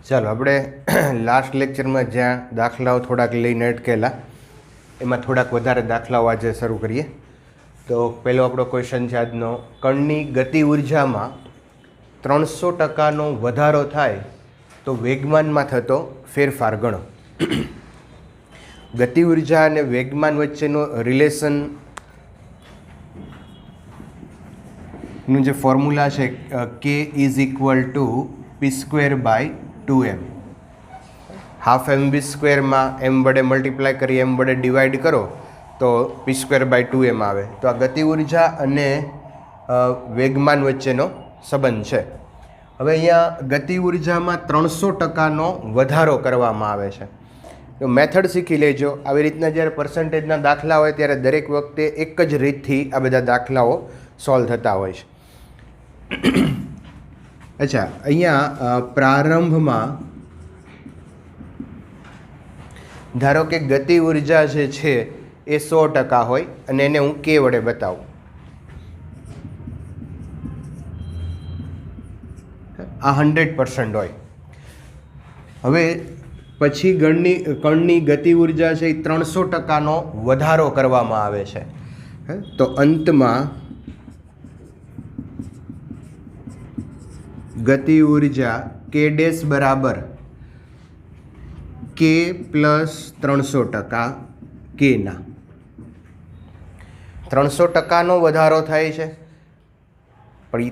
ચાલો આપણે લાસ્ટ લેક્ચરમાં જ્યાં દાખલાઓ થોડાક લઈને અટકેલા એમાં થોડાક વધારે દાખલાઓ આજે શરૂ કરીએ. તો પહેલો આપણો ક્વેશ્ચન છે આજનો, કણની ગતિ ઉર્જામાં 300% વધારો થાય તો વેગમાનમાં થતો ફેરફાર ગણો. ગતિ ઉર્જા અને વેગમાન વચ્ચેનો રિલેશન નું જે ફોર્મ્યુલા છે k is equal two p²/2m. Half mv² માં m વડે મલ્ટીપ્લાય કરી m વડે ડિવાઈડ કરો તો p²/2m આવે. તો આ ગતિ ઉર્જા અને વેગમાન વચ્ચેનો સંબંધ છે. હવે અહીંયા ગતિ ઉર્જામાં 300%નો વધારો કરવામાં આવે છે. તો મેથડ શીખી લેજો. આવી રીતના જ્યારે પર્સન્ટેજના દાખલા હોય ત્યારે દરેક વખતે એક જ રીતથી આ બધા દાખલાઓ સોલ્વ થતા હોય છે. અચ્છા, અહીંયા પ્રારંભમાં ધારો કે ગતિ ઉર્જા જે છે એ 100% હોય અને એને હું k વડે બતાવું. આ 100% હોય. હવે પછી કણની ગતિ ઉર્જા છે એ 300%નો વધારો કરવામાં આવે છે. તો અંતમાં ગતિ ઉર્જા k ડેશ બરાબર k પ્લસ 300% kના 300%નો વધારો થાય છે. પણ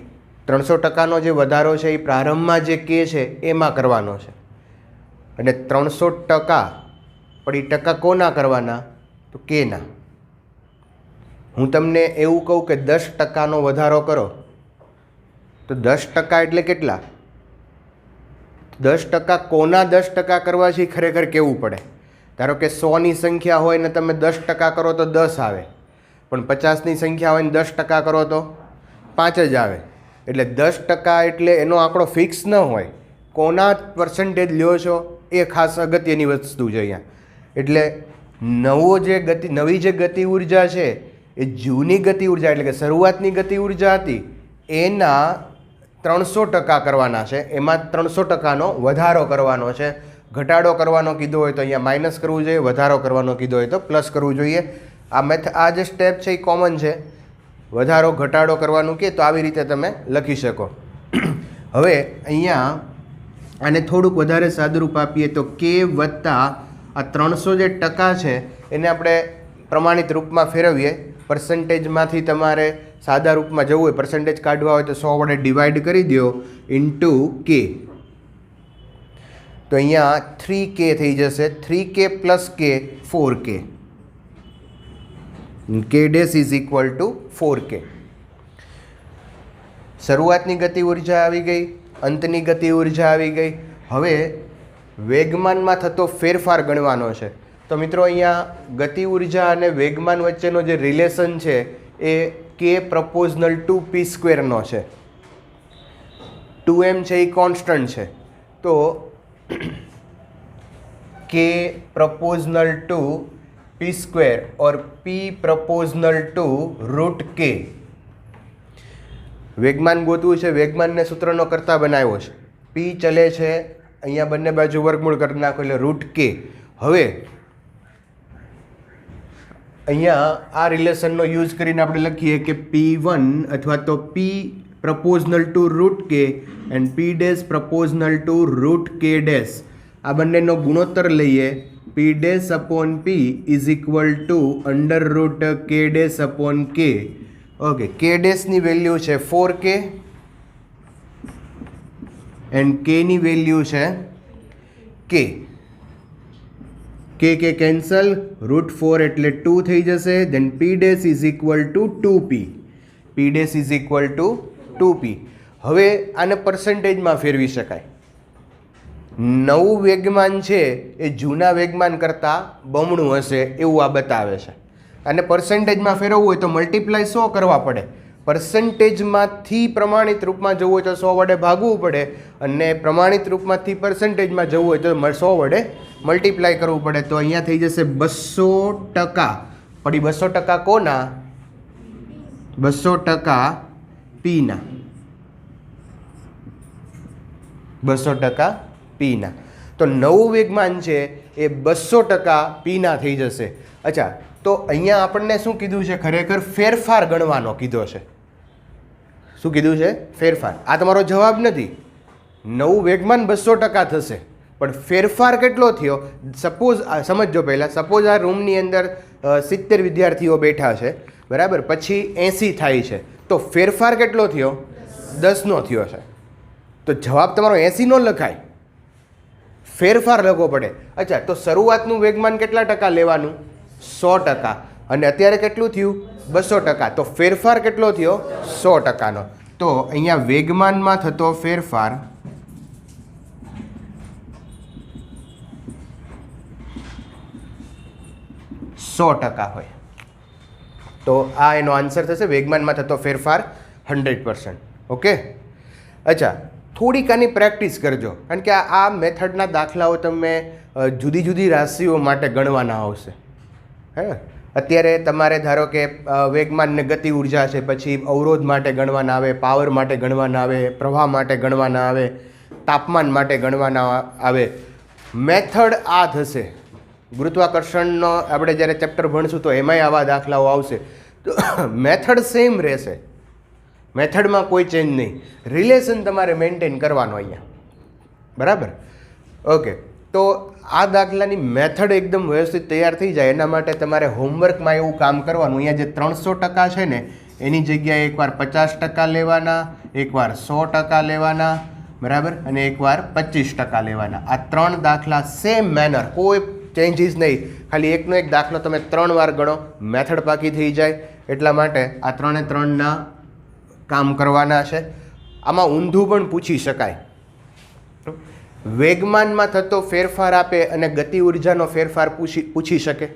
300%નો જે વધારો છે એ પ્રારંભમાં જે k છે એમાં કરવાનો છે. અને 300% પણ એ ટકા કોના કરવાના? તો kના. હું તમને એવું કહું કે 10%નો વધારો કરો તો 10% એટલે કેટલા? 10% કોના 10% કરવા છે ખરેખર કહેવું પડે. ધારો કે 100ની સંખ્યા હોય ને તમે 10% કરો તો 10 આવે, પણ 50ની સંખ્યા હોય ને 10% કરો તો 5 જ આવે. એટલે 10% એટલે એનો આંકડો ફિક્સ ન હોય. કોના પર્સન્ટેજ લ્યો છો એ ખાસ અગત્યની વસ્તુ છે અહીંયા. એટલે નવી જે ગતિ ઉર્જા છે એ જૂની ગતિ ઉર્જા એટલે કે શરૂઆતની ગતિ ઉર્જા હતી એના 300% કરવાના છે. એમાં 300%નો વધારો કરવાનો છે. ઘટાડો કરવાનો કીધો હોય તો અહીંયા માઇનસ કરવું જોઈએ, વધારો કરવાનો કીધો હોય તો પ્લસ કરવું જોઈએ. આ જે સ્ટેપ છે એ કોમન છે. વધારો ઘટાડો કરવાનું કે તો આવી રીતે તમે લખી શકો. હવે અહીંયા આને થોડુંક વધારે સાદુરૂપ આપીએ તો k વત્તા આ 300 જે ટકા છે એને આપણે પ્રમાણિત રૂપમાં ફેરવીએ. પર્સન્ટેજમાંથી તમારે સાદા રૂપમાં જવું હોય, પર્સન્ટેજ કાઢવા હોય તો 100 વડે ડિવાઈડ કરી દો ઇન્ટુ k. તો અહીંયા 3k થઈ જશે. 3k plus k 4k. k dash is equal two 4k. શરૂઆતની ગતિ ઉર્જા આવી ગઈ, અંતની ગતિ ઉર્જા આવી ગઈ. હવે વેગમાનમાં થતો ફેરફાર ગણવાનો છે. તો મિત્રો અહીંયા ગતિ ઉર્જા અને વેગમાન વચ્ચેનો જે રિલેશન છે એ k પ્રપોઝનલ ટુ p² નો છે. 2m છે એ કોન્સ્ટન્ટ છે. તો k પ્રપોઝનલ two p² or p proportional to √k. વેગમાન ગોતવું છે. વેગમાનને સૂત્રનો કરતા બનાવ્યો છે. p ચલે છે, અહીંયા બંને બાજુ વર્ગમૂળ કરી નાખો એટલે √k. હવે અહીંયા આ રિલેશનનો યુઝ કરીને આપણે લખીએ કે p1 અથવા તો p proportional to √k and p dash proportional to √k dash. આ બંનેનો ગુણોત્તર લઈએ. p dash upon p is equal to √k dash upon k. Okay, k ડેશની વેલ્યુ છે 4k એન્ડ k ની વેલ્યુ છે k. k કેન્સલ, √4 એટલે 2 થઈ જશે. Then p dash is equal to 2p. p dash is equal to 2p. હવે આને પર્સન્ટેજમાં ફેરવી શકાય. નવું વેગમાન છે એ જૂના વેગમાન કરતાં બમણું હશે એવું આ બતાવે છે. અને પર્સન્ટેજમાં ફેરવવું હોય તો મલ્ટીપ્લાય 100 કરવા પડે. પર્સન્ટેજમાંથી પ્રમાણિત રૂપમાં જવું હોય તો 100 વડે ભાગવું પડે, અને પ્રમાણિત રૂપમાંથી પર્સન્ટેજમાં જવું હોય તો 100 વડે મલ્ટીપ્લાય કરવું પડે. તો અહીંયા થઈ જશે 200%. પણ 200% કોના? 200% p ના. 200% પીના. તો નવું વેગમાન છે એ 200% પીના થઈ જશે. અચ્છા, તો અહીંયા આપણને શું કીધું છે? ખરેખર ફેરફાર ગણવાનો કીધો છે. શું કીધું છે? ફેરફાર. આ તમારો જવાબ નથી. નવું વેગમાન 200% થશે, પણ ફેરફાર કેટલો થયો? સપોઝ સમજો પહેલાં, સપોઝ આ રૂમની અંદર 70 વિદ્યાર્થીઓ બેઠા છે, બરાબર, પછી 80 થાય છે, તો ફેરફાર કેટલો થયો? 10નો થયો છે. તો જવાબ તમારો 80 નો લખાય, ફેરફાર લખવો પડે. અચ્છા, તો શરૂઆતનું વેગમાન કેટલા ટકા લેવાનું? 100%. અને અત્યારે કેટલું થયું? 200%. તો ફેરફાર કેટલો થયો? 100%નો. તો અહીંયા વેગમાનમાં થતો ફેરફાર 100% હોય. તો આ એનો આન્સર થશે. વેગમાનમાં થતો ફેરફાર 100%. ઓકે. અચ્છા, થોડીક આની પ્રેક્ટિસ કરજો, કારણ કે આ મેથડના દાખલાઓ તમે જુદી જુદી રાશિઓ માટે ગણવાના આવશે. હે, અત્યારે તમારે ધારો કે વેગમાન ને ગતિ ઉર્જા છે, પછી અવરોધ માટે ગણવાના આવે, પાવર માટે ગણવાના આવે, પ્રવાહ માટે ગણવાના આવે, તાપમાન માટે ગણવાના આવે. મેથડ આ થશે. ગુરુત્વાકર્ષણનો આપણે જ્યારે ચેપ્ટર ભણશું તો એમાંય આવા દાખલાઓ આવશે. તો મેથડ સેમ રહેશે, મેથડમાં કોઈ ચેન્જ નહીં. રિલેશન તમારે મેન્ટેન કરવાનો અહીંયા, બરાબર? ઓકે. તો આ દાખલાની મેથડ એકદમ વ્યવસ્થિત તૈયાર થઈ જાય એના માટે તમારે હોમવર્કમાં એવું કામ કરવાનું. અહીંયા જે 300% છે ને એની જગ્યાએ એકવાર 50% લેવાના, એકવાર 100% લેવાના, બરાબર, અને એકવાર 25% લેવાના. આ 3 દાખલા સેમ મેનર, કોઈ ચેન્જીસ નહીં. ખાલી એકનો એક દાખલો તમે 3 વાર ગણો, મેથડ પાકી થઈ જાય. એટલા માટે આ 3 કામ કરવાના છે. આમાં ઊંધું પણ પૂછી શકાય. વેગમાનમાં થતો ફેરફાર આપે અને ગતિ ઉર્જાનો ફેરફાર પૂછી શકે,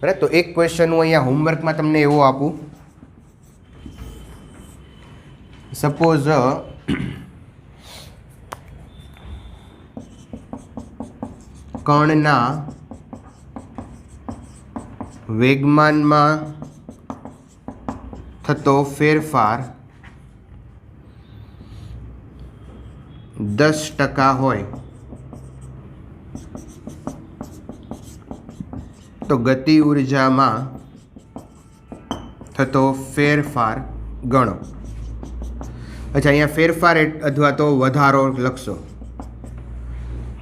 બરાબર? તો એક ક્વેશ્ચન હું અહીંયા હોમવર્કમાં તમને એવો આપું. સપોઝ કણના વેગમાનમાં થતો ફેરફાર 10% હોય તો ગતિ ઉર્જામાં થતો ફેરફાર ગણો. અચ્છા, અહીંયા ફેરફાર અથવા તો વધારો લખશો,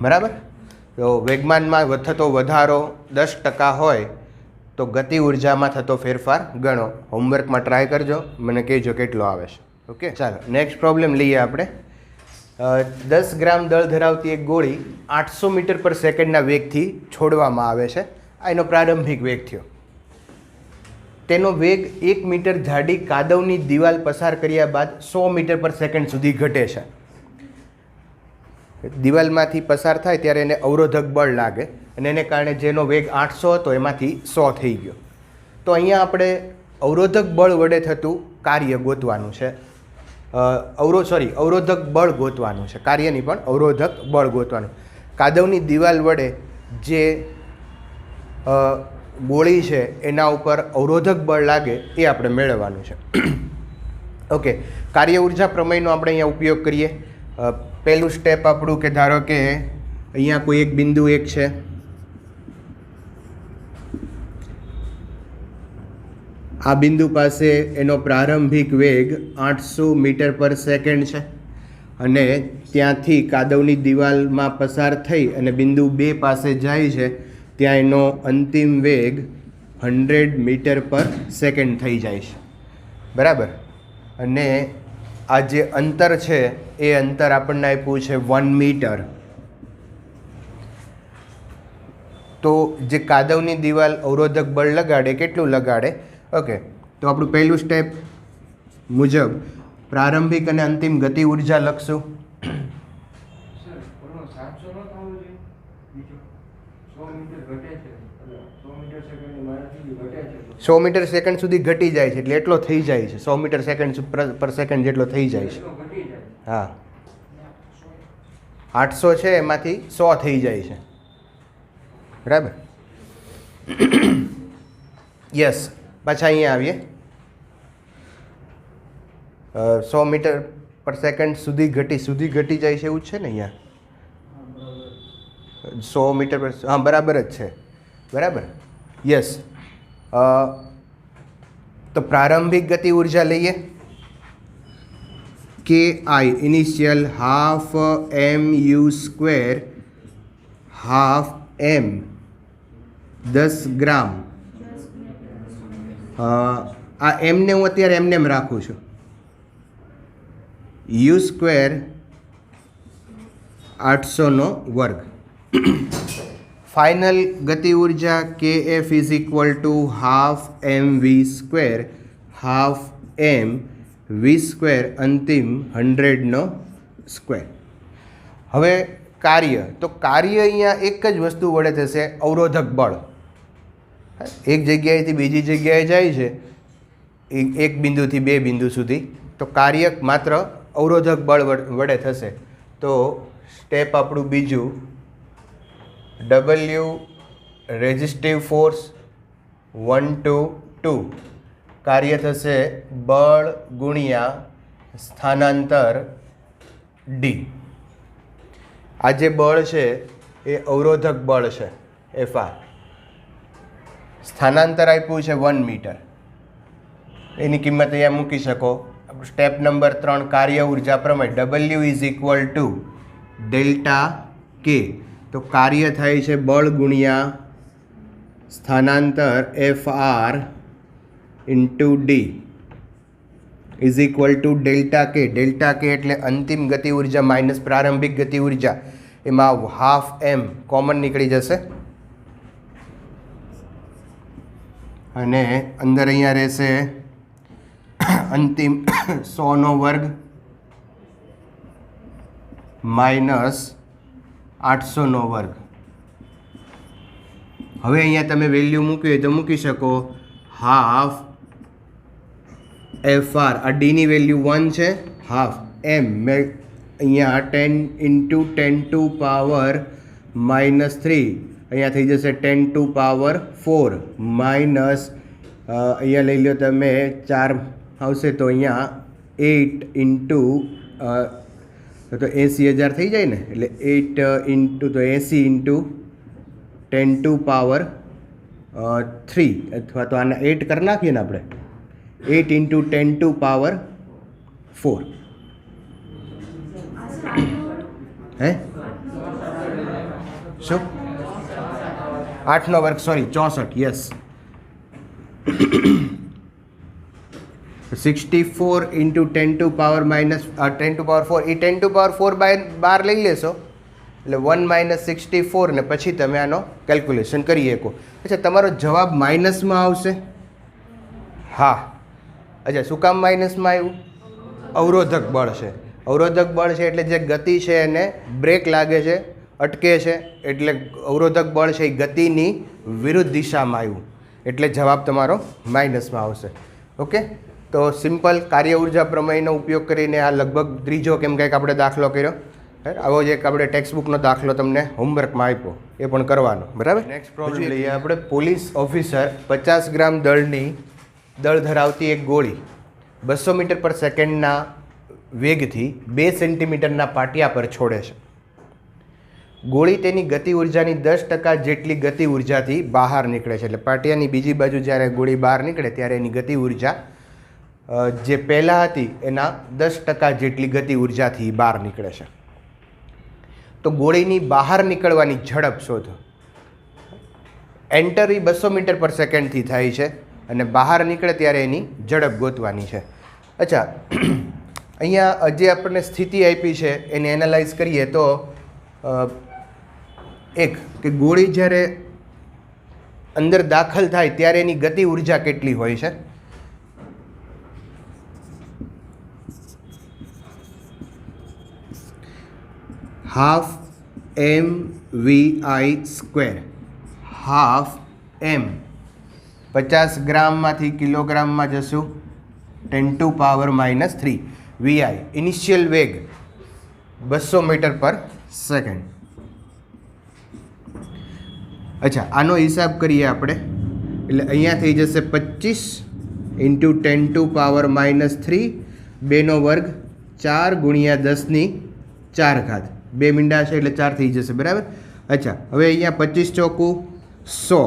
બરાબર? તો વેગમાનમાં થતો વધારો 10% હોય તો ગતિ ઉર્જામાં થતો ફેરફાર ગણો. હોમવર્કમાં ટ્રાય કરજો, મને કહેજો કેટલો આવે છે. ઓકે, ચાલો નેક્સ્ટ પ્રોબ્લેમ લઈએ આપણે. 10 ગ્રામ દળ ધરાવતી એક ગોળી 800 મીટર પર સેકન્ડના વેગથી છોડવામાં આવે છે. આ એનો પ્રારંભિક વેગ થયો. તેનો વેગ 1 મીટર જાડી કાદવની દિવાલ પસાર કર્યા બાદ 100 મીટર પર સેકન્ડ સુધી ઘટે છે. દિવાલમાંથી પસાર થાય ત્યારે એને અવરોધક બળ લાગે અને એને કારણે જેનો વેગ 800 હતો એમાંથી 100 થઈ ગયો. તો અહીંયા આપણે અવરોધક બળ વડે થતું કાર્ય ગોતવાનું છે. અવરોધક બળ ગોતવાનું છે, કાર્ય નહીં પણ અવરોધક બળ ગોતવાનું. કાદવની દિવાલ વડે જે ગોળી છે એના ઉપર અવરોધક બળ લાગે એ આપણે મેળવવાનું છે. ઓકે, કાર્ય ઉર્જા પ્રમેયનો આપણે અહીંયા ઉપયોગ કરીએ. પહેલું સ્ટેપ આપણું કે ધારો કે અહીંયા કોઈ એક બિંદુ 1 છે, આ બિંદુ પાસે એનો પ્રારંભિક વેગ 800 મીટર પર સેકન્ડ છે અને ત્યાંથી કાદવની દિવાલમાં પસાર થઈ અને બિંદુ 2 પાસે જાય છે, ત્યાં એનો અંતિમ વેગ 100 મીટર પર સેકન્ડ થઈ જાય છે, બરાબર? અને આ જે અંતર છે એ અંતર આપણને આપ્યું છે 1 મીટર. તો જે કાદવની દિવાલ અવરોધક બળ લગાડે કેટલું લગાડે? ઓકે, તો આપણું પહેલું સ્ટેપ મુજબ પ્રારંભિક અને અંતિમ ગતિ ઉર્જા લખશું. 100 મીટર સેકન્ડ સુધી ઘટી જાય છે એટલે એટલો થઈ જાય છે. 100 મીટર સેકન્ડ પર સેકન્ડ જેટલો થઈ જાય છે. હા, 800 છે એમાંથી 100 થઈ જાય છે, બરાબર? યસ. પાછા અહીંયા આવીએ. 100 મીટર પર સેકન્ડ સુધી ઘટી જાય છે એવું જ છે ને અહીંયા? 100 મીટર પર, હા બરાબર જ છે, બરાબર, યસ. તો પ્રારંભિક ગતિ ઉર્જા લઈએ, K I initial half M U square half M 10 gram. આ એમને હું અત્યારે એમને એમ રાખું છું. યુ સ્ક્વેર 800નો વર્ગ. ફાઇનલ ગતિ ઉર્જા K F is equal to half M V square half M V square અંતિમ 100નો સ્ક્વેર. હવે કાર્ય, તો કાર્ય અહીંયા એક જ વસ્તુ વડે થશે, અવરોધક બળ. એક જગ્યાએથી બીજી જગ્યાએ જાય છે, એક બિંદુથી બે બિંદુ સુધી, તો કાર્ય માત્ર અવરોધક બળ વડે થશે. તો સ્ટેપ આપણું બીજું, ડબલ્યુ રેઝિસ્ટિવ ફોર્સ 1 to 2, કાર્ય થશે બળ ગુણ્યા સ્થાનાંતર ડી. આ જે બળ છે એ અવરોધક બળ છે એફઆર. સ્થાનાંતર આપ્યું છે 1 મીટર, એની કિંમત અહીંયા મૂકી શકો. સ્ટેપ નંબર 3 કાર્ય ઉર્જા પ્રમેય, W is equal to delta K. તો કાર્ય થાય છે બળ ગુણ્યા સ્થાનાંતર F R into D is equal to delta K. Delta K એટલે અંતિમ ગતિ ઉર્જા માઇનસ પ્રારંભિક ગતિ ઉર્જા, એમાં હાફ એમ કોમન નીકળી જશે અને અંદર અહીંયા રહેશે અંતિમ 100નો વર્ગ માઇનસ 800નો વર્ગ. હવે અહીંયા તમે વેલ્યુ મૂકવી હોય તો મૂકી શકો. હાફ એફ આર, આ ડીની વેલ્યુ 1 છે, હાફ એમ મેં અહીંયા 10 ઇન્ટુ 10 ટુ પાવર -3, અહીંયા થઈ જશે 10 ટુ પાવર 4 માઇનસ, અહીંયા લઈ લો તમે 4 આવશે તો અહીંયા 8 ઇન્ટુ તો 80,000 થઈ જાય ને, એટલે 8 ઇન્ટુ તો 80 ઇન્ટુ 10 ટુ પાવર 3, અથવા તો આના 8 કરી નાખીએ ને આપણે, 8 ઇન્ટુ 10 ટુ પાવર 4. હે શું 8નો વર્ગ, sorry 64, yes. 64 into 10 to power minus 10 to power 4, એ 10 ટુ પાવર 4 બાય 12 લઈ લેશો એટલે 1 માઇનસ 64, ને પછી તમે આનો કેલ્ક્યુલેશન કરી શકો. અચ્છા, તમારો જવાબ માઇનસમાં આવશે? હા. અચ્છા, શું કામ માઇનસમાં આવ્યું? અવરોધક બળ છે. અવરોધક બળ છે એટલે જે ગતિ છે એને બ્રેક લાગે છે, અટકે છે, એટલે અવરોધક બળ છે એ ગતિની વિરુદ્ધ દિશામાં આવ્યું, એટલે જવાબ તમારો માઇનસમાં આવશે. ઓકે, તો સિમ્પલ કાર્ય ઉર્જા પ્રમેયનો ઉપયોગ કરીને આ લગભગ ત્રીજો કેમ કંઈક આપણે દાખલો કર્યો. આવો જ એક આપણે ટેક્સ્ટબુકનો દાખલો તમને હોમવર્કમાં આપ્યો, એ પણ કરવાનો, બરાબર. નેક્સ્ટ પ્રોબ્લેમ લઈએ આપણે. પોલીસ ઓફિસર 50 ગ્રામ દળ ધરાવતી એક ગોળી 200 મીટર પર સેકન્ડના વેગથી 2 સેન્ટીમીટરના પાટિયા પર છોડે છે. ગોળી તેની ગતિ ઉર્જાની 10% જેટલી ગતિ ઉર્જાથી બહાર નીકળે છે. એટલે પાટિયાની બીજી બાજુ જ્યારે ગોળી બહાર નીકળે ત્યારે એની ગતિ ઉર્જા જે પહેલાં હતી એના 10% જેટલી ગતિ ઉર્જાથી બહાર નીકળે છે. તો ગોળીની બહાર નીકળવાની ઝડપ શોધો. એન્ટર એ 200 મીટર પર સેકન્ડથી થાય છે અને બહાર નીકળે ત્યારે એની ઝડપ ગોતવાની છે. અચ્છા, અહીંયા જે આપણને સ્થિતિ આપી છે એને એનાલાઇઝ કરીએ તો એક કે ગોળી જ્યારે અંદર દાખલ થાય ત્યારે એની ગતિ ઉર્જા કેટલી હોય છે? Half M V I square. Half M 50 ગ્રામમાંથી કિલોગ્રામમાં જશું 10 ટુ પાવર -3. વીઆઈ ઇનિશિયલ વેગ 200 મીટર પર સેકન્ડ. અચ્છા, આનો હિસાબ કરીએ આપણે, એટલે અહીંયા થઈ જશે 25 ઇન્ટુ 10 ટુ પાવર -3, 2નો વર્ગ 4 ગુણ્યા 10 ની 4 ઘાત, 2 મીંડા છે એટલે 4 થઈ જશે, બરાબર. અચ્છા, હવે અહીંયા 25 ચોકું 100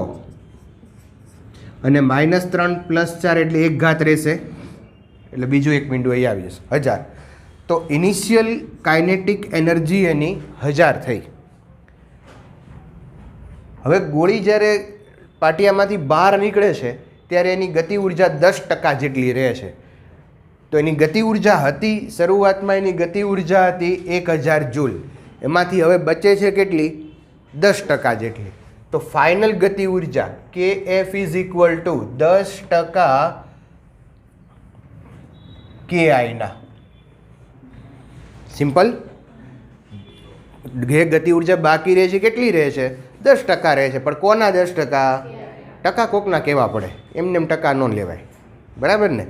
અને -3 + 4 એટલે 1 ઘાત રહેશે, એટલે બીજું એક મીંડું અહીં આવી જશે 1000. તો ઇનિશિયલ કાઇનેટિક એનર્જી એની 1000 થઈ. હવે ગોળી જ્યારે પાટિયામાંથી બહાર નીકળે છે ત્યારે એની ગતિ ઉર્જા 10% જેટલી રહે છે. તો એની ગતિ ઉર્જા હતી શરૂઆતમાં, એની ગતિ ઉર્જા હતી 1000 જૂલ. એમાંથી હવે બચે છે કેટલી? 10% જેટલી. તો ફાઇનલ ગતિ ઉર્જા KF = 10% KI ના. સિમ્પલ. જે ગતિ ઉર્જા બાકી રહે છે કેટલી રહે છે? 10% રહે છે. પણ કોના 10%? ટકા કોકના કહેવા પડે, એમને એમ ટકા ન લેવાય, બરાબર ને?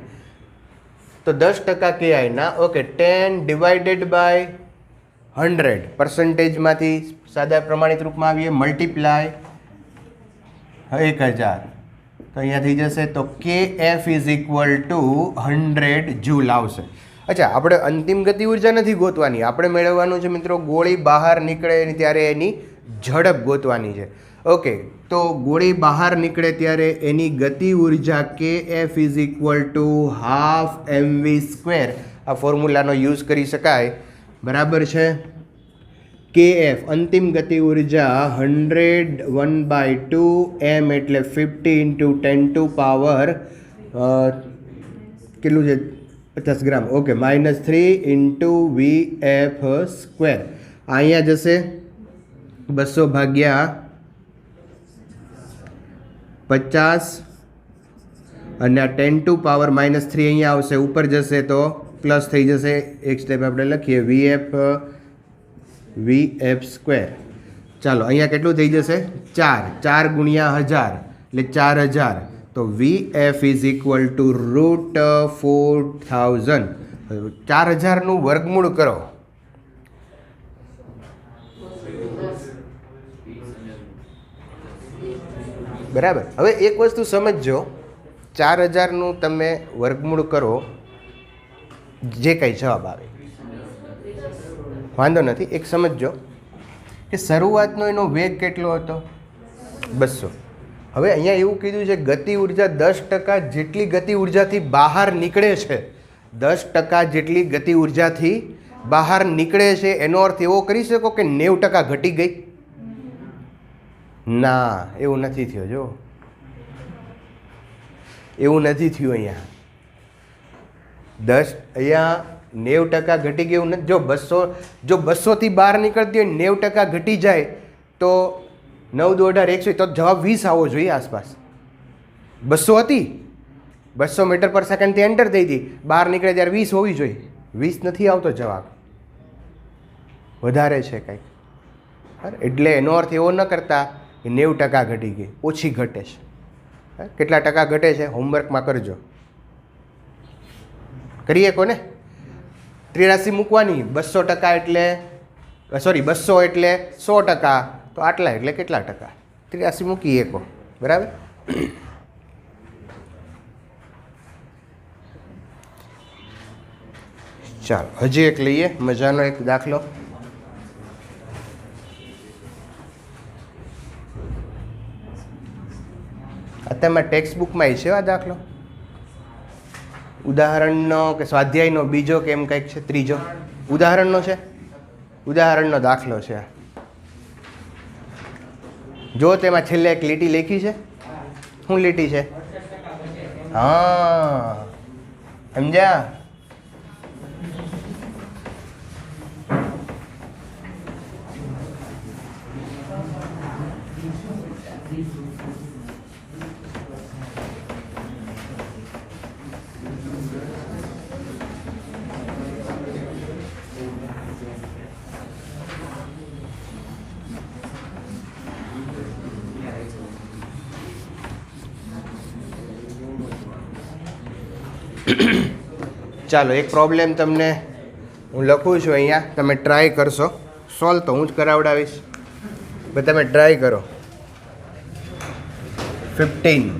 તો 10% KI ના. ઓકે, 10/100 પર્સન્ટેજમાંથી સાદા પ્રમાણિત રૂપમાં આવીએ, મલ્ટીપ્લાય 1000. તો અહીંયા થઈ જશે. તો KF = 100 જૂલ આવશે. અચ્છા, આપણે અંતિમ ગતિ ઉર્જા નથી ગોતવાની, આપણે મેળવવાનું છે મિત્રો ગોળી બહાર નીકળે ત્યારે એની ઝડપ ગોતવાની છે. ઓકે, તો ગોળી બહાર નીકળે ત્યારે એની ગતિ ઉર્જા KF = ½ mv². આ ફોર્મ્યુલાનો યુઝ કરી શકાય, બરાબર છે? KF અંતિમ ગતિ ઉર્જા 100/2 m એટલે 50 × 10⁻, કેટલું છે? 50 ગ્રામ. Okay, -3 × Vf². અહીંયા જશે 200/50 અને આ 10⁻³ અહીંયા આવશે, ઉપર જશે તો પ્લસ થઈ જશે. એક સ્ટેપ આપણે લખીએ Vf². ચાલો, અહીંયા કેટલું થઈ જશે? 4 × 1000 એટલે 4000. તો Vf = √4000. 4000નું વર્ગમૂળ કરો. બરાબર. હવે એક વસ્તુ સમજજો, 4000નું તમે વર્ગમૂળ કરો, જે કંઈ જવાબ આવે વાંધો નથી. એક સમજજો કે શરૂઆતનો એનો વેગ કેટલો હતો? 200. હવે અહીંયા એવું કીધું છે ગતિ ઉર્જા 10% જેટલી ગતિ ઉર્જાથી બહાર નીકળે છે, 10% જેટલી ગતિ ઉર્જાથી બહાર નીકળે છે. એનો અર્થ એવો કરી શકો કે 90% ઘટી ગઈ? ના, એવું નથી થયું. જો એવું નથી થયું. અહીંયા 90% ઘટી ગયું નથી. જો 200થી બહાર નીકળતી હોય 90% ઘટી જાય તો 9 × 2 = 100, તો જવાબ 20 આવવો જોઈએ આસપાસ. 200 હતી, 200 મીટર/સેકન્ડ થી એન્ટર થઈ હતી, બહાર નીકળે ત્યારે 20 હોવી જોઈએ. 20 નથી આવતો જવાબ, વધારે છે કંઈક. એટલે એનો અર્થ એવો ન કરતા કે 90% ઘટી ગઈ, ઓછી ઘટે છે. કેટલા ટકા ઘટે છે હોમવર્કમાં કરજો. કરીએ કોને? 83 મૂકવાની. 200% એટલે 200 એટલે 100%, તો આટલા એટલે કેટલા ટકા? 83 મૂકી એકો, બરાબર? ચાલો, હજી એક લઈએ, મજાનો એક દાખલો. અત્યારમાં ટેક્સ્ટ બુકમાં છે આ દાખલો, ઉદાહરણનો કે સ્વાધ્યાયનો બીજો કે એમ કંઈક છે, ત્રીજો ઉદાહરણનો છે. ઉદાહરણનો દાખલો છે. જો તેમાં છેલ્લે એક લીટી લખી છે. શું લીટી છે? હા, સમજ્યા? ચાલો, એક પ્રોબ્લેમ તમને હું લખું છું અહીંયા, તમે ટ્રાય કરશો. સોલ્વ તો હું જ કરાવડાવીશ, પણ તમે ટ્રાય કરો. 15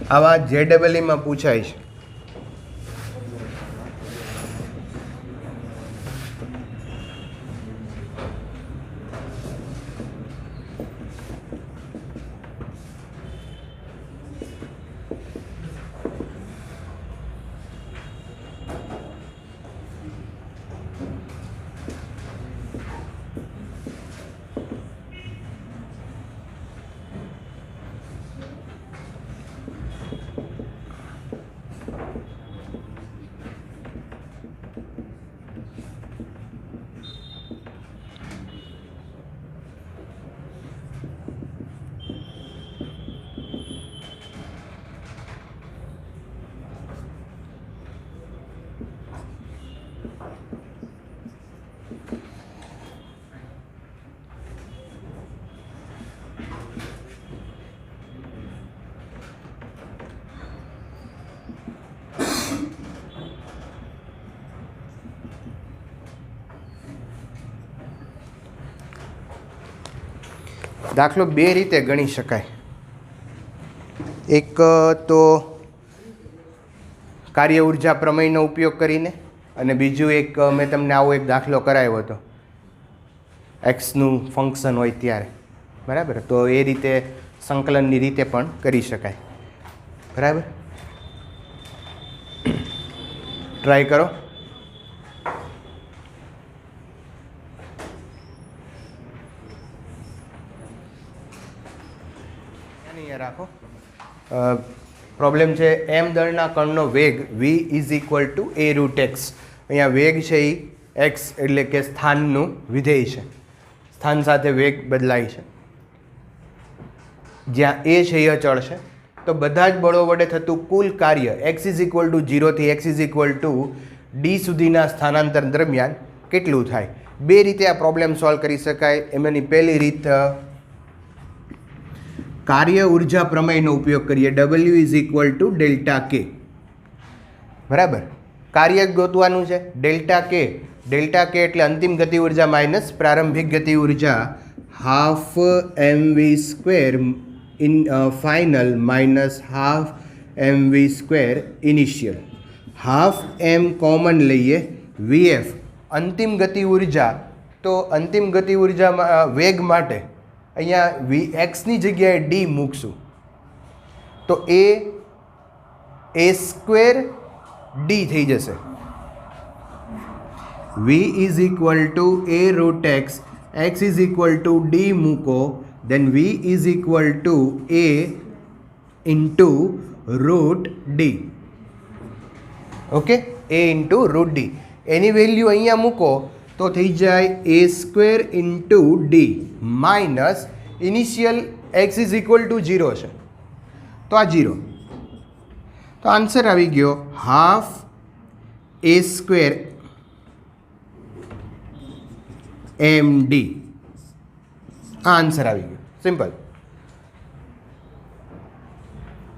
આવા JEE માં પૂછાય છે. દાખલો બે રીતે ગણી શકાય. એક તો કાર્ય ઉર્જા પ્રમેયનો ઉપયોગ કરીને, અને બીજું એક મેં તમને આવો એક દાખલો કરાવ્યો હતો એક્સનું ફંક્શન હોય ત્યારે, બરાબર. તો એ રીતે સંકલનની રીતે પણ કરી શકાય, બરાબર. ટ્રાય કરો. અહીંયા રાખો. પ્રોબ્લેમ છે એમ દળના કણનો વેગ v is equal two a root x. અહીંયા વેગ છે એ એક્સ એટલે કે સ્થાનનું વિધેય છે. સ્થાન સાથે વેગ બદલાય છે. જ્યાં એ છે એ અચળ છે, તો બધા જ બળો વડે થતું કુલ કાર્ય એક્સ ઇઝ ઇક્વલ ટુ 0 થી x is equal to D સુધીના સ્થાનાંતર દરમિયાન કેટલું થાય. બે રીતે આ પ્રોબ્લેમ સોલ્વ કરી શકાય. એમાંની પહેલી રીત કાર્ય ઉર્જા પ્રમેયનો ઉપયોગ કરીએ. W is equal to delta કે, બરાબર. કાર્ય ગોતવાનું છે ડેલ્ટા કે. ડેલ્ટા કે એટલે અંતિમ ગતિ ઉર્જા માઇનસ પ્રારંભિક ગતિ ઉર્જા half mv square in final minus half mv square initial. Half M common લઈએ. vf અંતિમ ગતિ ઉર્જા, તો અંતિમ ગતિ ઉર્જા વેગ માટે અહીંયા એક્સની જગ્યાએ ડી મૂકશું, તો એ સ્ક્વેર ડી થઈ જશે. v is equal to A root X, X is equal to D મૂકો, then v is equal to A into root D. Okay, A into root D. એની વેલ્યુ અહીંયા મૂકો તો થઈ જાય A square into D minus initial X is equal to 0 છે, તો આ 0. તો આન્સર આવી ગયો half A square M D. આ આન્સર આવી ગયો, સિમ્પલ.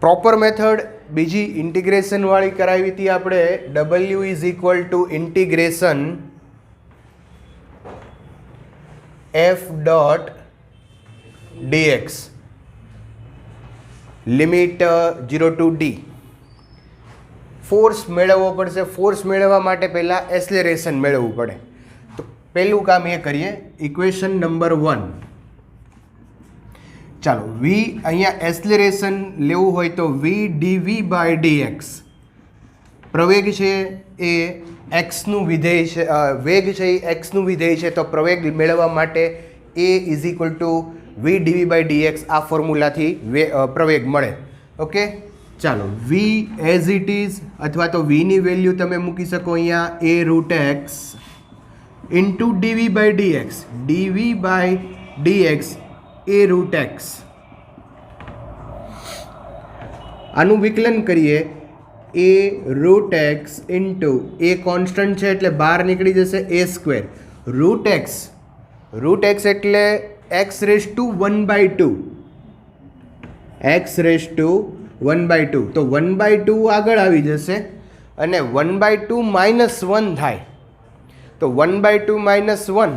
પ્રોપર મેથડ બીજી ઇન્ટિગ્રેશનવાળી કરાવી હતી આપણે. W is equal to integration f dot dx limit 0 to d. Force મેળવવો પડશે. ફોર્સ મેળવવા માટે પહેલાં એક્સેલરેશન મેળવવું પડે. તો પહેલું કામ એ કરીએ, ઇક્વેશન નંબર 1. ચાલો, v અહીંયા એક્સેલરેશન લેવું હોય તો v dv બાય dx. પ્રવેગ છે એ એક્સનું વિધેય છે, વેગ છે એ એક્સનું વિધેય છે, તો પ્રવેગ મેળવવા માટે a is equal to v dv by dx આ ફોર્મ્યુલાથી પ્રવેગ મળે. ઓકે, ચાલો, v એઝ ઇટ ઇઝ અથવા તો vની વેલ્યુ તમે મૂકી શકો અહીંયા a root X into dv by dx. dv by dx a root X. આનું વિકલન કરીએ. a root X into a constant છે એટલે બહાર નીકળી જશે a સ્ક્વેર. રૂટ એક્સ એટલે x raise to 1/2. x raise to 1/2, તો 1/2 આગળ આવી જશે અને 1/2 માઇનસ 1 થાય, તો 1/2 માઇનસ 1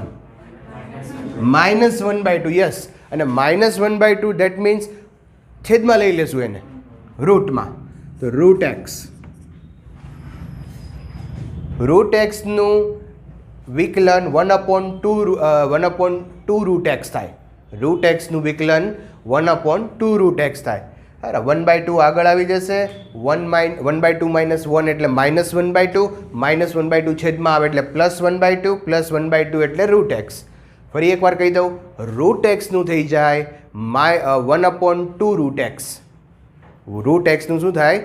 માઇનસ 1/2. યસ, અને માઇનસ 1/2 દેટ મીન્સ છેદમાં લઈ લેશું એને રૂટમાં, તો રૂટ એક્સનું વિકલન 1/2 રૂટ એક્સ થાય. રૂટ એક્સનું વિકલન 1/2 રૂટ એક્સ થાય. અરે 1/2 આગળ આવી જશે. 1/2 માઇનસ 1 એટલે માઇનસ 1/2, માઇનસ 1/2 છેદમાં આવે એટલે પ્લસ 1/2, પ્લસ 1/2 એટલે રૂટ એક્સ. ફરી એકવાર કહી દઉં, રૂટ એક્સનું થઈ જાય 1/2 રૂટ એક્સ. રૂટ એક્સનું શું થાય?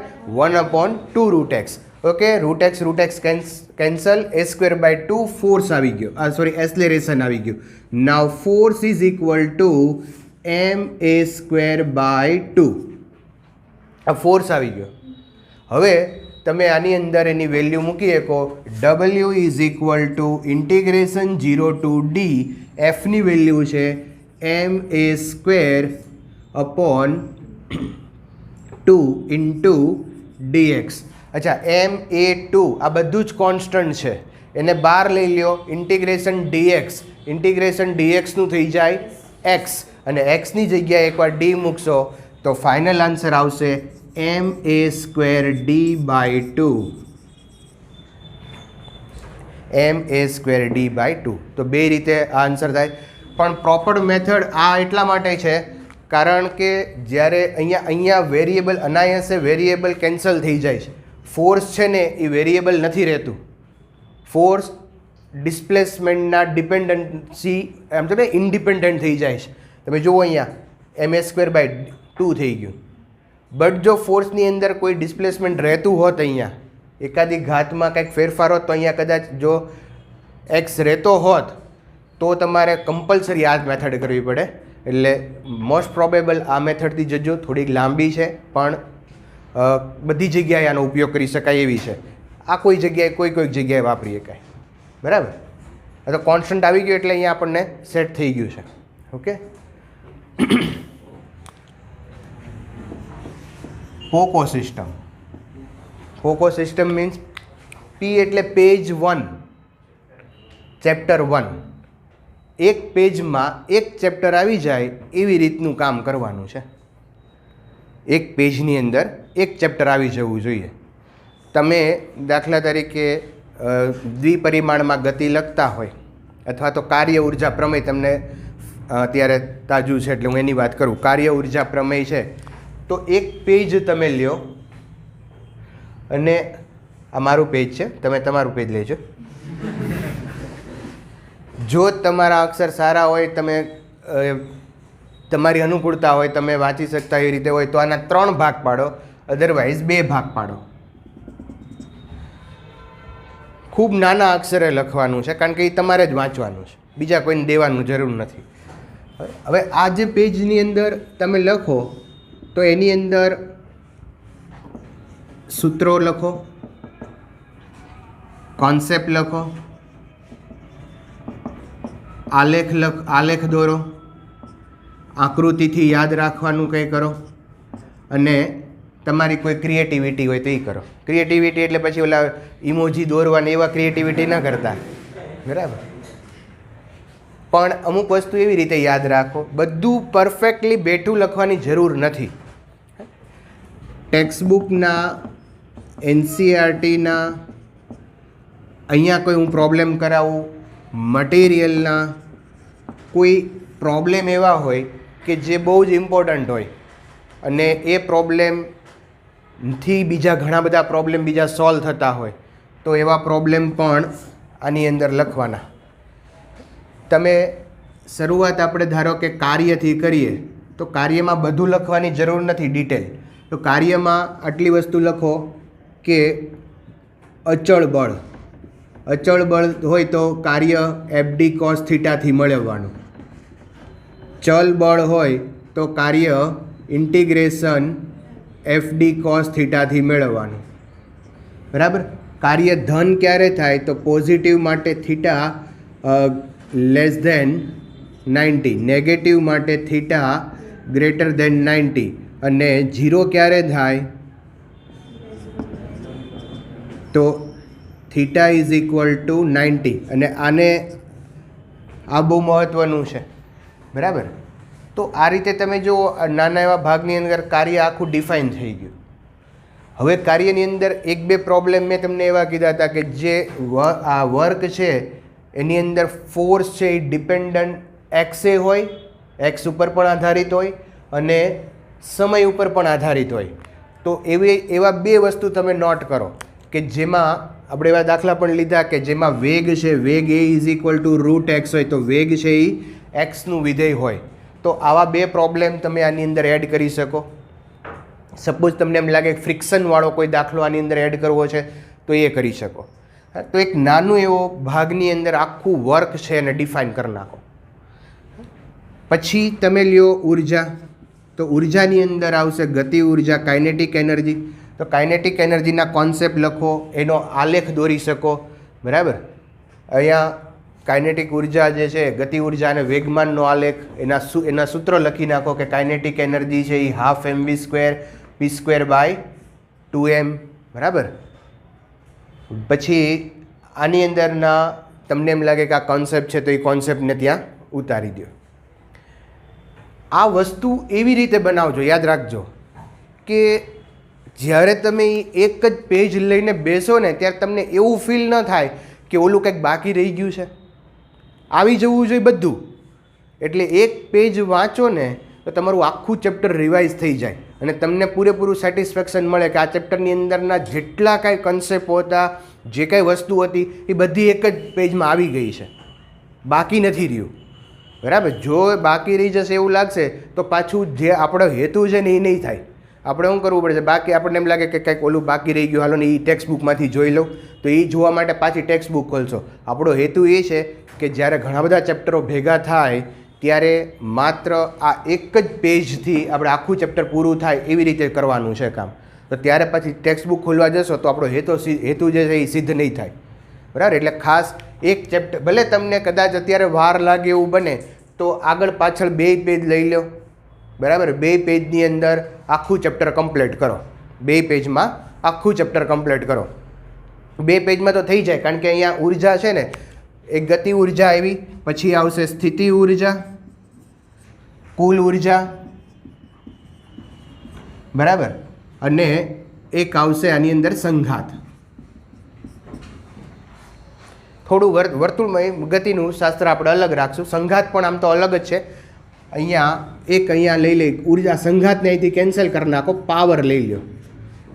1/2 root X. Okay, root X cancel. a square by 2 force આવી ગયો, એક્સેલરેશન આવી ગયું. Now force is equal to ma square by 2. આ ફોર્સ આવી ગયો. હવે તમે આની અંદર એની વેલ્યુ મૂકી શકો. w is equal to integration 0 to d. એફની વેલ્યુ છે ma square upon 2 into dx. અચ્છા, ma2 આ બધું જ કોન્સ્ટન્ટ છે, એને બહાર લઈ લ્યો. ઇન્ટિગ્રેશન dx નું થઈ જાય x, અને એક્સની જગ્યાએ એકવાર ડી મૂકશો તો ફાઇનલ આન્સર આવશે ma²d/2. ma²d/2. તો બે રીતે આ આન્સર થાય. પણ પ્રોપર મેથડ આ એટલા માટે છે કારણ કે જ્યારે અહીંયા વેરિયેબલ અનાયાસે વેરિયેબલ કેન્સલ થઈ જાય છે. ફોર્સ છે ને એ વેરિયેબલ નથી રહેતું. ફોર્સ ડિસ્પ્લેસમેન્ટના ડિપેન્ડન્સી એમ તો ને ઇન્ડિપેન્ડન્ટ થઈ જાય છે. તમે જુઓ અહીંયા ma²/2 થઈ ગયું. બટ જો ફોર્સની અંદર કોઈ ડિસ્પ્લેસમેન્ટ રહેતું હોત, અહીંયા એકાદી ઘાતમાં કંઈક ફેરફાર હોત, તો અહીંયા કદાચ જો એક્સ રહેતો હોત તો તમારે કમ્પલસરી આ જ મેથડ કરવી પડે. એટલે મોસ્ટ પ્રોબેબલ આ મેથડથી જજો. થોડીક લાંબી છે પણ બધી જગ્યાએ આનો ઉપયોગ કરી શકાય એવી છે. આ કોઈ જગ્યાએ કોઈક જગ્યાએ વાપરી શકાય. બરાબર. આ તો કોન્સ્ટન્ટ આવી ગયું એટલે અહીંયા આપણને સેટ થઈ ગયું છે. ઓકે. પોકો સિસ્ટમ. પોકો સિસ્ટમ મીન્સ પી એટલે પેજ 1, ચેપ્ટર 1. એક પેજમાં એક ચેપ્ટર આવી જાય એવી રીતનું કામ કરવાનું છે. એક પેજની અંદર એક ચેપ્ટર આવી જવું જોઈએ. તમે દાખલા તરીકે દ્વિપરિમાણમાં ગતિ લખતા હોય અથવા તો કાર્ય ઉર્જા પ્રમેય, તમને અત્યારે તાજું છે એટલે હું એની વાત કરું. કાર્ય ઉર્જા પ્રમેય છે તો એક પેજ તમે લ્યો અને આ મારું પેજ છે, તમે તમારું પેજ લેજો. જો તમારા અક્ષર સારા હોય, તમે તમારી અનુકૂળતા હોય, તમે વાંચી શકતા એ રીતે હોય તો આના 3 ભાગ પાડો, અધરવાઇઝ 2 ભાગ પાડો. ખૂબ નાના અક્ષરે લખવાનું છે કારણ કે એ તમારે જ વાંચવાનું છે, બીજા કોઈને દેવાનું જરૂર નથી. હવે આ જે પેજની અંદર તમે લખો તો એની અંદર સૂત્રો લખો, કોન્સેપ્ટ લખો, આલેખ દોરો, આકૃતિથી યાદ રાખવાનું કંઈ કરો અને તમારી કોઈ ક્રિએટિવિટી હોય તો એ કરો. ક્રિએટિવિટી એટલે પછી ઓલા ઇમોજી દોરવાની એવા ક્રિએટિવિટી ન કરતા. બરાબર. પણ અમુક વસ્તુ એવી રીતે યાદ રાખો, બધું પરફેક્ટલી બેઠું લખવાની જરૂર નથી. ટેક્સ્ટબુકના, NCERTના અહીંયા કોઈ હું પ્રોબ્લેમ કરાવું, મટીરિયલના કોઈ પ્રોબ્લેમ એવા હોય કે જે બહુ જ ઇમ્પોર્ટન્ટ હોય અને એ પ્રોબ્લેમથી બીજા ઘણા બધા પ્રોબ્લેમ બીજા સોલ્વ થતા હોય તો એવા પ્રોબ્લેમ પણ આની અંદર લખવાના. તમે શરૂઆત આપણે ધારો કે કાર્યથી કરીએ તો કાર્યમાં બધું લખવાની જરૂર નથી ડિટેલ. તો કાર્યમાં આટલી વસ્તુ લખો કે અચળ બળ. અચળ બળ હોય તો કાર્ય FD cos θ થી મેળવવાનું. ચલ બળ હોય તો કાર્ય ઇન્ટિગ્રેશન FD cos θ થી મેળવવાનું. બરાબર. કાર્ય ધન ક્યારે થાય તો પોઝિટિવ માટે થીટા <90, નેગેટિવ માટે થીટા <90 અને 0 ક્યારે થાય તો થીટા = 90. અને આને આ બહુ મહત્ત્વનું છે. બરાબર. તો આ રીતે તમે જો નાના એવા ભાગની અંદર કાર્ય આખું ડિફાઇન થઈ ગયું. હવે કાર્યની અંદર 1-2 પ્રોબ્લેમ મેં તમને એવા કીધા હતા કે જે આ વર્ક છે એની અંદર ફોર્સ છે એ ડિપેન્ડન્ટ એક્સે હોય, એક્સ ઉપર પણ આધારિત હોય અને સમય ઉપર પણ આધારિત હોય. તો એવા 2 વસ્તુ તમે નોટ કરો કે જેમાં આપણે એવા દાખલા પણ લીધા કે જેમાં વેગ છે, વેગ A = √x હોય તો વેગ છે એ એક્સનું વિધેય હોય. તો આવા 2 પ્રોબ્લેમ તમે આની અંદર એડ કરી શકો. સપોઝ તમને એમ લાગે ફ્રિક્શનવાળો કોઈ દાખલો આની અંદર એડ કરવો છે તો એ કરી શકો. તો એક નાનું એવો ભાગની અંદર આખું વર્ક છે એને ડિફાઇન કરી નાખો. પછી તમે લ્યો ઉર્જા. તો ઉર્જાની અંદર આવશે ગતિ ઉર્જા, કાઇનેટિક એનર્જી. તો કાઇનેટિક એનર્જીના કોન્સેપ્ટ લખો, એનો આલેખ દોરી શકો. બરાબર. અહીંયા કાઇનેટિક ઉર્જા જે છે, ગતિ ઉર્જા અને વેગમાનનો આલેખ, એના સૂત્રો લખી નાખો કે કાઇનેટિક એનર્જી છે એ 12 mv² p²/2m. બરાબર. પછી આની અંદરના તમને એમ લાગે કે આ કોન્સેપ્ટ છે તો એ કોન્સેપ્ટને ત્યાં ઉતારી દો. આ વસ્તુ એવી રીતે બનાવજો, યાદ રાખજો કે જ્યારે તમે એક જ પેજ લઈને બેસો ને ત્યારે તમને એવું ફીલ ન થાય કે ઓલું કંઈક બાકી રહી ગયું છે, આવી જવું જોઈએ બધું. એટલે એક પેજ વાંચો ને તો તમારું આખું ચેપ્ટર રિવાઇઝ થઈ જાય અને તમને પૂરેપૂરું સેટિસ્ફેક્શન મળે કે આ ચેપ્ટરની અંદરના જેટલા કાંઈ કન્સેપ્ટ હતા, જે કાંઈ વસ્તુ હતી એ બધી એક જ પેજમાં આવી ગઈ છે, બાકી નથી રહ્યું. બરાબર? જો બાકી રહી જશે એવું લાગશે તો પાછું જે આપણો હેતુ છે ને એ નહીં થાય. આપણે શું કરવું પડશે? બાકી આપણને એમ લાગે કે કંઈક ઓલું બાકી રહી ગયું, હાલો ને એ ટેક્સ્ટ બુકમાંથી જોઈ લઉં, તો એ જોવા માટે પાછી ટેક્સ્ટ બુક ખોલશો. આપણો હેતુ એ છે કે જ્યારે ઘણા બધા ચેપ્ટરો ભેગા થાય ત્યારે માત્ર આ એક જ પેજથી આપણે આખું ચેપ્ટર પૂરું થાય એવી રીતે કરવાનું છે કામ. તો ત્યારે પછી ટેક્સ્ટ બુક ખોલવા જશો તો આપણો હેતુ જે છે એ સિદ્ધ નહીં થાય. બરાબર? એટલે ખાસ એક ચેપ્ટર, ભલે તમને કદાચ અત્યારે વાર લાગે એવું બને તો આગળ પાછળ 2 પેજ લઈ લો. બરાબર? 2 પેજની અંદર આખું ચેપ્ટર કમ્પ્લીટ કરો. 2 પેજમાં આખું ચેપ્ટર કમ્પ્લીટ કરો. 2 પેજમાં તો થઈ જાય, કારણ કે અહીંયા ઉર્જા છે ને, એક ગતિ ઉર્જા આવી, પછી આવશે સ્થિતિ ઉર્જા, કુલ ઉર્જા, બરાબર, અને એક આવશે આની અંદર સંઘાત. થોડું વર્તુળમય ગતિનું શાસ્ત્ર આપણે અલગ રાખશું. સંઘાત પણ આમ તો અલગ જ છે. અહીંયા લઈ લઈ ઉર્જા, સંઘાતને અહીંથી કેન્સલ કરી નાખો, પાવર લઈ લો,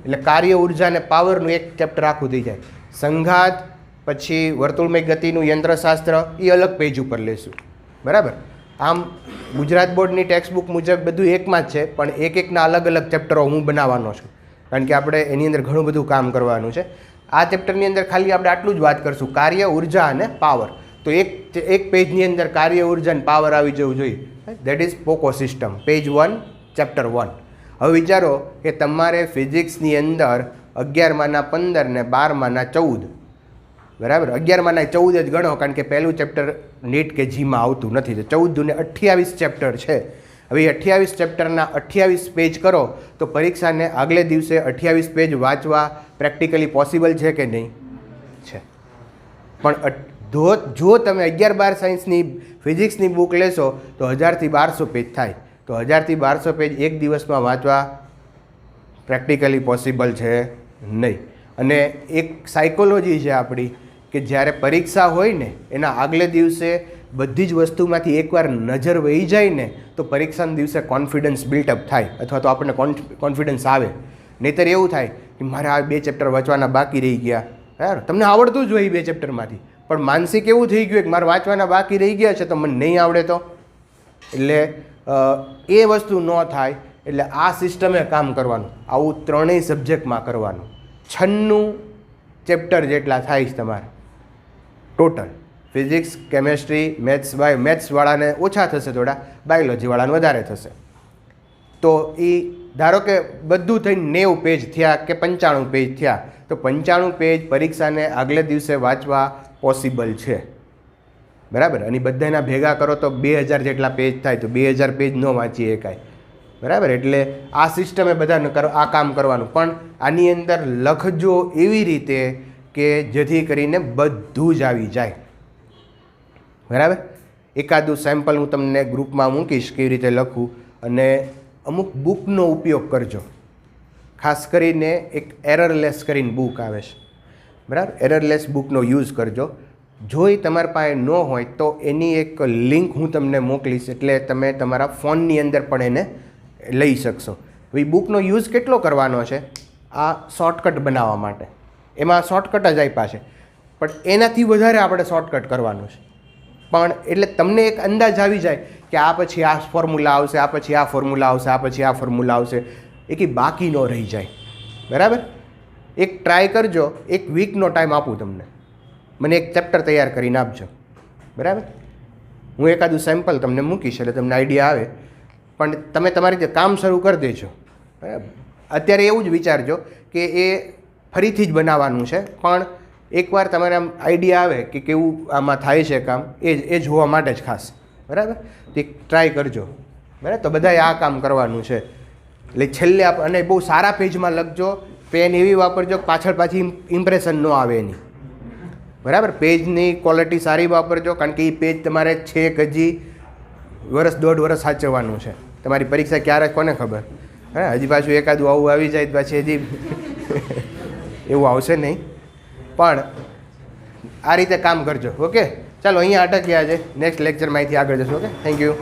એટલે કાર્ય ઉર્જા અને પાવરનું એક ચેપ્ટર આખું થઈ જાય. સંઘાત પછી વર્તુળમય ગતિનું યંત્રશાસ્ત્ર એ અલગ પેજ ઉપર લેશું. બરાબર? આમ ગુજરાત બોર્ડની ટેક્સ્ટ બુક મુજબ બધું એકમાં જ છે, પણ એકના અલગ અલગ ચેપ્ટરો હું બનાવવાનો છું, કારણ કે આપણે એની અંદર ઘણું બધું કામ કરવાનું છે. આ ચેપ્ટરની અંદર ખાલી આપણે આટલું જ વાત કરશું, કાર્ય ઉર્જા અને પાવર. તો એક પેજની અંદર કાર્ય ઉર્જા અને પાવર આવી જવું જોઈએ. That is Poco system, page 1, chapter 1. હવે વિચારો કે તમારે ફિઝિક્સની અંદર 11 - 15 ને 12 - 14, બરાબર, 11 - 14 જ ગણો, કારણ કે પહેલું ચેપ્ટર નીટ કે જીમાં આવતું નથી. તો 14 ને 28 ચેપ્ટર છે. હવે 28 ચેપ્ટરના 28 પેજ કરો તો પરીક્ષાને આગલે દિવસે 28 પેજ વાંચવા પ્રેક્ટિકલી પોસિબલ છે કે નહીં? છે. પણ જો તમે 11-12 સાયન્સની ફિઝિક્સની બુક લેશો તો 1000 થી 1200 પેજ થાય. તો 1000 થી 1200 પેજ એક દિવસમાં વાંચવા પ્રેક્ટિકલી પોસિબલ છે નહીં. અને એક સાયકોલોજી છે આપણી કે જ્યારે પરીક્ષા હોય ને એના આગલે દિવસે બધી જ વસ્તુમાંથી એકવાર નજર વહી જાય ને તો પરીક્ષાના દિવસે કોન્ફિડન્સ બિલ્ટઅપ થાય, અથવા તો આપણને કોન્ફિડન્સ આવે. નહીંતર એવું થાય કે મારે આ 2 ચેપ્ટર વાંચવાના બાકી રહી ગયા. બરાબર? તમને આવડતું જ હોય 2 ચેપ્ટરમાંથી, પણ માનસિક એવું થઈ ગયું કે મારે વાંચવાના બાકી રહી ગયા છે તો મને નહીં આવડે તો. એટલે એ વસ્તુ ન થાય. એટલે આ સિસ્ટમે કામ કરવાનું, આવું 3 સબ્જેક્ટમાં કરવાનું. 96 ચેપ્ટર જેટલા થાય છે તમારે ટોટલ. ફિઝિક્સ, કેમેસ્ટ્રી, મેથ્સવાળાને ઓછા થશે, થોડા બાયોલોજીવાળાને વધારે થશે. તો એ ધારો કે બધું થઈને 90 પેજ થયા કે 95 પેજ થયા, તો 95 પેજ પરીક્ષાને આગલે દિવસે વાંચવા પોસિબલ છે. બરાબર? અને બધાના ભેગા કરો તો 2000 જેટલા પેજ થાય. તો 2000 પેજ ન વાંચીએ કાંઈ. બરાબર? એટલે આ સિસ્ટમે બધાને આ કામ કરવાનું. પણ આની અંદર લખજો એવી રીતે કે જેથી કરીને બધું જ આવી જાય. બરાબર? એકાદું સેમ્પલ હું તમને ગ્રુપમાં મૂકીશ કેવી રીતે લખવું. અને અમુક બુકનો ઉપયોગ કરજો, ખાસ કરીને એક એરરલેસ કરીને બુક આવે છે. બરાબર? એરરલેસ બુકનો યુઝ કરજો. જો એ તમારી પાસે ન હોય તો એની એક લિંક હું તમને મોકલીશ, એટલે તમે તમારા ફોનની અંદર પણ એને લઈ શકશો. એ બુકનો યુઝ કેટલો કરવાનો છે? આ શોર્ટકટ બનાવવા માટે. એમાં શોર્ટકટ જ આપ્યા છે, પણ એનાથી વધારે આપણે શોર્ટકટ કરવાનું છે. પણ એટલે તમને એક અંદાજ આવી જાય કે આ પછી આ ફોર્મ્યુલા આવશે, આ પછી આ ફોર્મ્યુલા આવશે, આ પછી આ ફોર્મ્યુલા આવશે, એ કંઈ બાકી ન રહી જાય. બરાબર? એક ટ્રાય કરજો, એક વીકનો ટાઈમ આપું તમને, મને એક ચેપ્ટર તૈયાર કરીને આપજો. બરાબર? હું એકાદું સેમ્પલ તમને મૂકીશ એટલે તમને આઈડિયા આવે. પણ તમે તમારી રીતે કામ શરૂ કરી દેજો. બરાબર? અત્યારે એવું જ વિચારજો કે એ ફરીથી જ બનાવવાનું છે, પણ એકવાર તમારે આમ આઈડિયા આવે કે કેવું આમાં થાય છે કામ, એ જોવા માટે જ ખાસ. બરાબર? તે ટ્રાય કરજો. બરાબર? તો બધાએ આ કામ કરવાનું છે. એટલે છેલ્લે અને બહુ સારા પેજમાં લખજો, પેન એવી વાપરજો પાછળ પાછી ઇમ્પ્રેશન ન આવે એની. બરાબર? પેજની ક્વોલિટી સારી વાપરજો, કારણ કે એ પેજ તમારે છેક હજી વર્ષ દોઢ વર્ષ સાચવવાનું છે. તમારી પરીક્ષા ક્યારે કોને ખબર? હે, હજી પાછું એકાદું આવું આવી જાય તો પછી હજી એવું આવશે નહીં. પણ આ રીતે કામ કરજો. ઓકે, ચાલો અહીંયા અટક્યા છે. નેક્સ્ટ લેક્ચરમાં અહીંથી આગળ જશો. Okay, thank you.